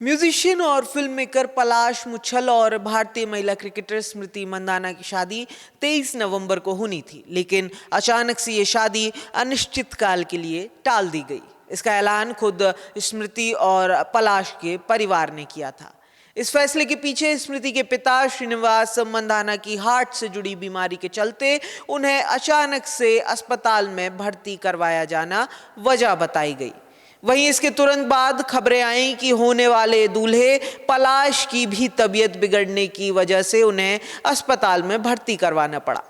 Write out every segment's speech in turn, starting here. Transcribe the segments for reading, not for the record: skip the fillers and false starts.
Musician और film maker Palash Muchhal और भारतीय महिला क्रिकेटर स्मृति मंदाना की शादी 23 नवंबर को होनी थी, लेकिन अचानक से ये शादी अनिश्चित काल के लिए टाल दी गई। इसका ऐलान खुद स्मृति और पलाश के परिवार ने किया था। इस फैसले के पीछे स्मृति के पिता श्रीनिवास मंदाना की हार्ट से जुड़ी बीमारी के चलते उन्हें अचानक से अस्पताल में भर्ती करवाया जाना वजह बताई गई। वहीं इसके तुरंत बाद खबरें आईं कि होने वाले दूल्हे पलाश की भी तबीयत बिगड़ने की वजह से उन्हें अस्पताल में भर्ती करवाना पड़ा।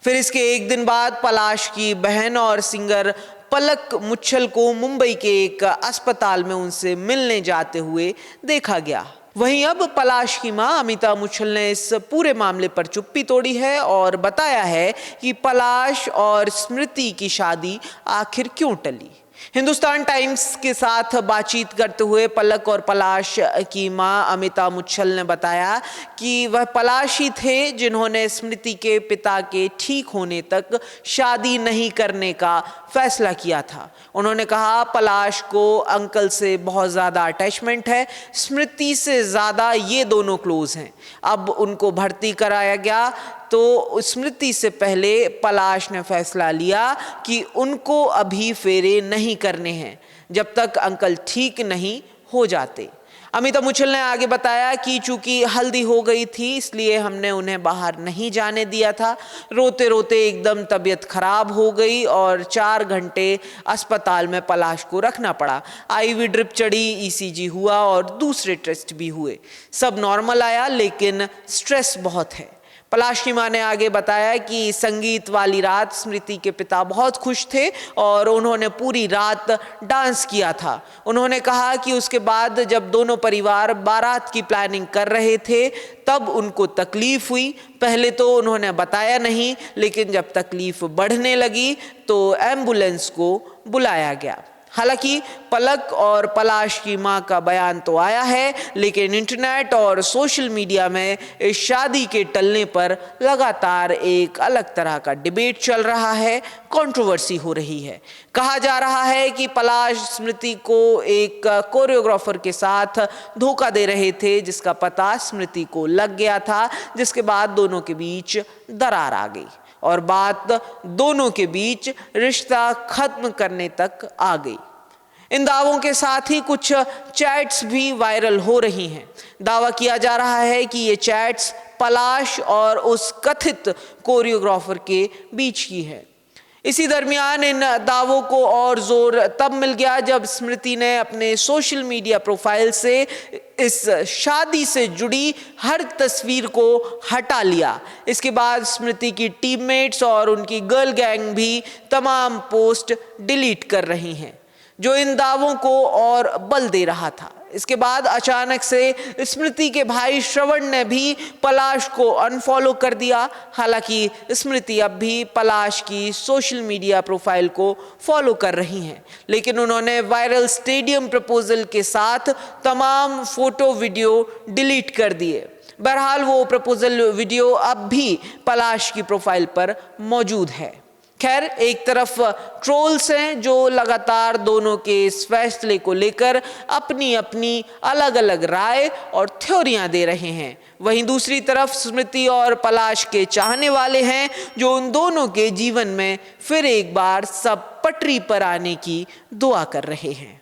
फिर इसके एक दिन बाद पलाश की बहन और सिंगर पलक मुच्छल को मुंबई के एक अस्पताल में उनसे मिलने जाते हुए देखा गया। वहीं अब पलाश की मां अमिता मुच्छल ने इस पूरे मामले पर चुप्पी तोड़ी है और बताया है कि पलाश और स्मृति की शादी आखिर क्यों टली। हिंदुस्तान टाइम्स के साथ बातचीत करते हुए पलक और पलाश की मां अमिता मुच्छल ने बताया कि वह पलाश ही थे जिन्होंने स्मृति के पिता के ठीक होने तक शादी नहीं करने का फैसला किया था। उन्होंने कहा, पलाश को अंकल से बहुत ज़्यादा अटैचमेंट है, स्मृति से ज़्यादा ये दोनों क्लोज हैं। अब उनको भर्ती कराया गया तो स्मृति से पहले पलाश ने फैसला लिया कि उनको अभी फेरे नहीं करने हैं जब तक अंकल ठीक नहीं हो जाते। अमिता मुच्छल ने आगे बताया कि चूंकि हल्दी हो गई थी इसलिए हमने उन्हें बाहर नहीं जाने दिया था। रोते रोते एकदम तबीयत खराब हो गई और 4 घंटे अस्पताल में पलाश को रखना पड़ा। आईवी ड्रिप चढ़ी, ईसीजी हुआ और दूसरे टेस्ट भी हुए। सब नॉर्मल आया, लेकिन स्ट्रेस बहुत है। पलाश की मां ने आगे बताया कि संगीत वाली रात स्मृति के पिता बहुत खुश थे और उन्होंने पूरी रात डांस किया था। उन्होंने कहा कि उसके बाद जब दोनों परिवार बारात की प्लानिंग कर रहे थे तब उनको तकलीफ हुई। पहले तो उन्होंने बताया नहीं, लेकिन जब तकलीफ बढ़ने लगी तो एम्बुलेंस को बुलाया गया। हालांकि पलक और पलाश की मां का बयान तो आया है, लेकिन इंटरनेट और सोशल मीडिया में इस शादी के टलने पर लगातार एक अलग तरह का डिबेट चल रहा है, कंट्रोवर्सी हो रही है। कहा जा रहा है कि पलाश स्मृति को एक कोरियोग्राफर के साथ धोखा दे रहे थे जिसका पता स्मृति को लग गया था, जिसके बाद दोनों के बीच दरार आ गई और बात दोनों के बीच रिश्ता खत्म करने तक आ गई। इन दावों के साथ ही कुछ चैट्स भी वायरल हो रही हैं। दावा किया जा रहा है कि ये चैट्स पलाश और उस कथित कोरियोग्राफर के बीच की है। इसी दरमियान इन दावों को और जोर तब मिल गया जब स्मृति ने अपने सोशल मीडिया प्रोफाइल से इस शादी से जुड़ी हर तस्वीर को हटा लिया। इसके बाद स्मृति की टीममेट्स और उनकी गर्ल गैंग भी तमाम पोस्ट डिलीट कर रही हैं, जो इन दावों को और बल दे रहा था। इसके बाद अचानक से स्मृति के भाई श्रवण ने भी पलाश को अनफॉलो कर दिया। हालांकि स्मृति अब भी पलाश की सोशल मीडिया प्रोफाइल को फॉलो कर रही हैं, लेकिन उन्होंने वायरल स्टेडियम प्रपोजल के साथ तमाम फोटो वीडियो डिलीट कर दिए। बहरहाल वो प्रपोजल वीडियो अब भी पलाश की प्रोफाइल पर मौजूद है। खैर, एक तरफ ट्रोल्स हैं जो लगातार दोनों के इस फैसले को लेकर अपनी अपनी अलग अलग राय और थ्योरियां दे रहे हैं। वहीं दूसरी तरफ स्मृति और पलाश के चाहने वाले हैं जो उन दोनों के जीवन में फिर एक बार सब पटरी पर आने की दुआ कर रहे हैं।